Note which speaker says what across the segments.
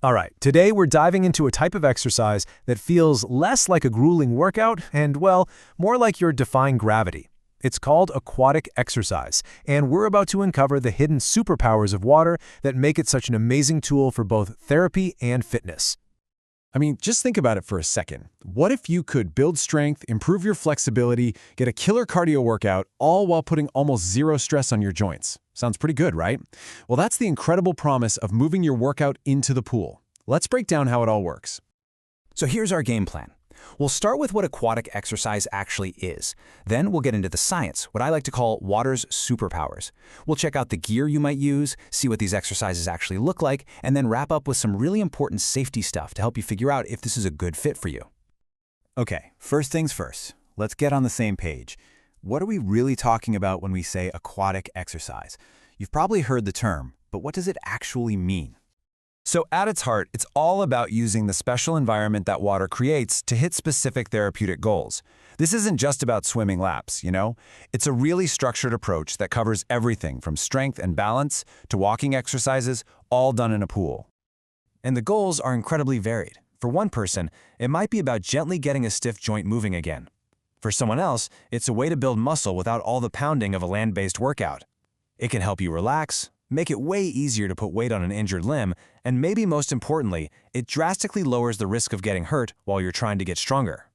Speaker 1: All right, today we're diving into a type of exercise that feels less like a grueling workout and, well, more like you're defying gravity. It's called aquatic exercise, and we're about to uncover the hidden superpowers of water that make it such an amazing tool for both therapy and fitness.
Speaker 2: I mean, just think about it for a second. What if you could build strength, improve your flexibility, get a killer cardio workout, all while putting almost zero stress on your joints? Sounds pretty good, right? Well, that's the incredible promise of moving your workout into the pool. Let's break down how it all works.
Speaker 3: So here's our game plan. We'll start with what aquatic exercise actually is. Then we'll get into the science, what I like to call water's superpowers. We'll check out the gear you might use, see what these exercises actually look like, and then wrap up with some really important safety stuff to help you figure out if this is a good fit for you.
Speaker 4: Okay, first things first. Let's get on the same page. What are we really talking about when we say aquatic exercise? You've probably heard the term, but what does it actually mean?
Speaker 5: So at its heart, it's all about using the special environment that water creates to hit specific therapeutic goals. This isn't just about swimming laps, you know? It's a really structured approach that covers everything from strength and balance to walking exercises, all done in a pool.
Speaker 3: And the goals are incredibly varied. For one person, it might be about gently getting a stiff joint moving again. For someone else, it's a way to build muscle without all the pounding of a land-based workout. It can help you relax, make it way easier to put weight on an injured limb, and maybe most importantly, it drastically lowers the risk of getting hurt while you're trying to get stronger.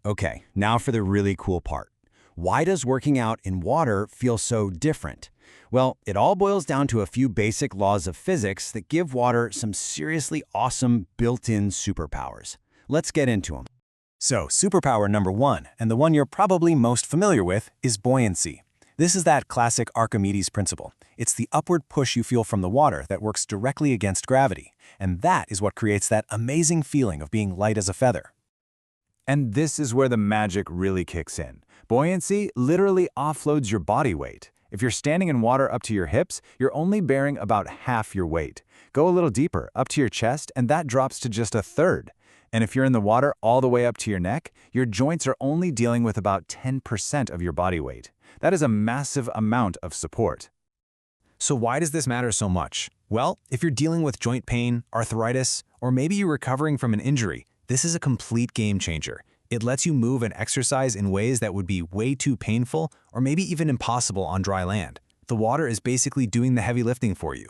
Speaker 4: Okay, now for the really cool part. Why does working out in water feel so different? Well, it all boils down to a few basic laws of physics that give water some seriously awesome built-in superpowers. Let's get into them. So, superpower number one, and the one you're probably most familiar with, is buoyancy. This is that classic Archimedes principle. It's the upward push you feel from the water that works directly against gravity, and that is what creates that amazing feeling of being light as a feather.
Speaker 5: And this is where the magic really kicks in. Buoyancy literally offloads your body weight. If you're standing in water up to your hips, you're only bearing about half your weight. Go a little deeper, up to your chest, and that drops to just a third. And if you're in the water all the way up to your neck, your joints are only dealing with about 10% of your body weight. That is a massive amount of support.
Speaker 3: So why does this matter so much? Well, if you're dealing with joint pain, arthritis, or maybe you're recovering from an injury, this is a complete game changer. It lets you move and exercise in ways that would be way too painful or maybe even impossible on dry land. The water is basically doing the heavy lifting for you.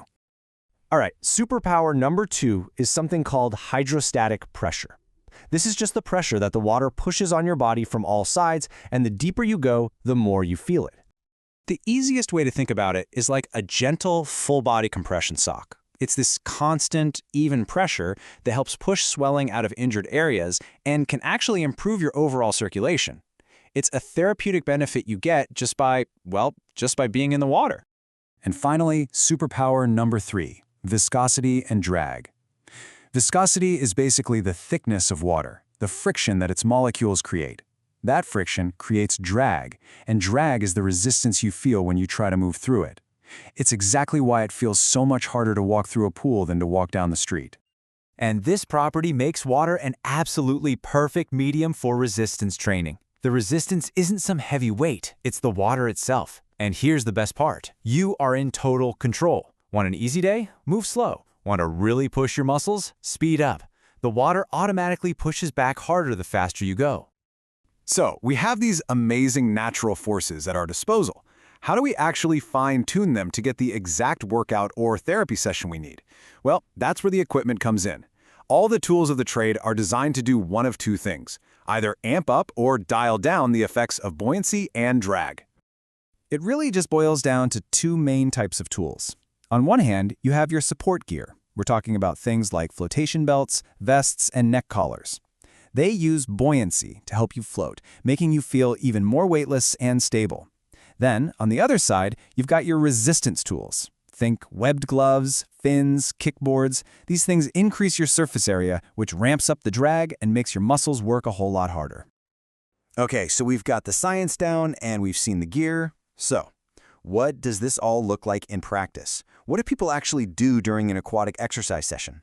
Speaker 1: All right, superpower number two is something called hydrostatic pressure. This is just the pressure that the water pushes on your body from all sides, and the deeper you go, the more you feel it.
Speaker 3: The easiest way to think about it is like a gentle, full-body compression sock. It's this constant, even pressure that helps push swelling out of injured areas and can actually improve your overall circulation. It's a therapeutic benefit you get just by being in the water.
Speaker 5: And finally, superpower number three, viscosity and drag. Viscosity is basically the thickness of water, the friction that its molecules create. That friction creates drag, and drag is the resistance you feel when you try to move through it. It's exactly why it feels so much harder to walk through a pool than to walk down the street.
Speaker 4: And this property makes water an absolutely perfect medium for resistance training. The resistance isn't some heavy weight, it's the water itself. And here's the best part. You are in total control. Want an easy day? Move slow. Want to really push your muscles? Speed up. The water automatically pushes back harder the faster you go.
Speaker 5: So, we have these amazing natural forces at our disposal. How do we actually fine-tune them to get the exact workout or therapy session we need? Well, that's where the equipment comes in. All the tools of the trade are designed to do one of two things, either amp up or dial down the effects of buoyancy and drag. It really just boils down to two main types of tools. On one hand, you have your support gear. We're talking about things like flotation belts, vests, and neck collars. They use buoyancy to help you float, making you feel even more weightless and stable. Then, on the other side, you've got your resistance tools. Think webbed gloves, fins, kickboards. These things increase your surface area, which ramps up the drag and makes your muscles work a whole lot harder.
Speaker 4: Okay, so we've got the science down and we've seen the gear. So, what does this all look like in practice? What do people actually do during an aquatic exercise session?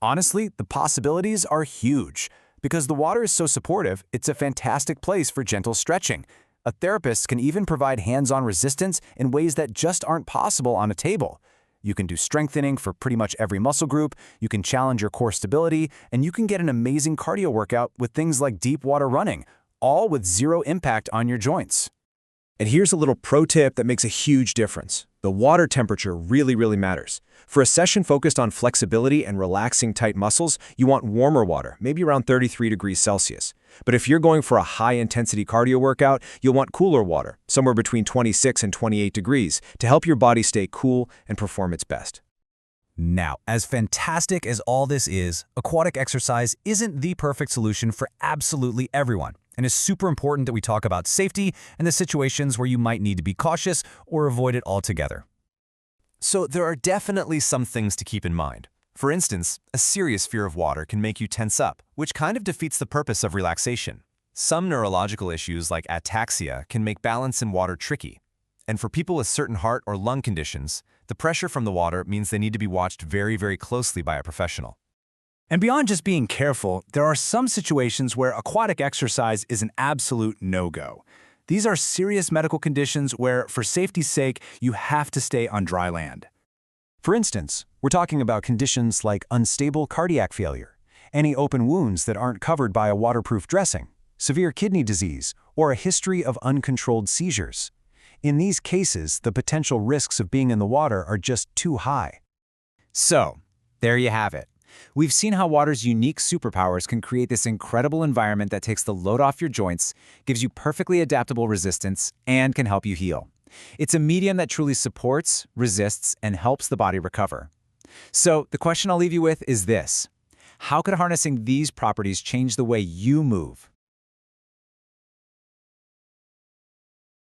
Speaker 3: Honestly, the possibilities are huge. Because the water is so supportive, it's a fantastic place for gentle stretching. A therapist can even provide hands-on resistance in ways that just aren't possible on a table. You can do strengthening for pretty much every muscle group, you can challenge your core stability, and you can get an amazing cardio workout with things like deep water running, all with zero impact on your joints.
Speaker 2: And here's a little pro tip that makes a huge difference. The water temperature really matters. For a session focused on flexibility and relaxing tight muscles, you want warmer water, maybe around 33 degrees Celsius. But if you're going for a high-intensity cardio workout, you'll want cooler water, somewhere between 26 and 28 degrees, to help your body stay cool and perform its best.
Speaker 1: Now, as fantastic as all this is, aquatic exercise isn't the perfect solution for absolutely everyone. And it's super important that we talk about safety and the situations where you might need to be cautious or avoid it altogether.
Speaker 3: So there are definitely some things to keep in mind. For instance, a serious fear of water can make you tense up, which kind of defeats the purpose of relaxation. Some neurological issues like ataxia can make balance in water tricky. And for people with certain heart or lung conditions, the pressure from the water means they need to be watched very closely by a professional.
Speaker 6: And beyond just being careful, there are some situations where aquatic exercise is an absolute no-go. These are serious medical conditions where, for safety's sake, you have to stay on dry land.
Speaker 2: For instance, we're talking about conditions like unstable cardiac failure, any open wounds that aren't covered by a waterproof dressing, severe kidney disease, or a history of uncontrolled seizures. In these cases, the potential risks of being in the water are just too high.
Speaker 7: So, there you have it. We've seen how water's unique superpowers can create this incredible environment that takes the load off your joints, gives you perfectly adaptable resistance, and can help you heal. It's a medium that truly supports, resists, and helps the body recover. So, the question I'll leave you with is this: how could harnessing these properties change the way you move?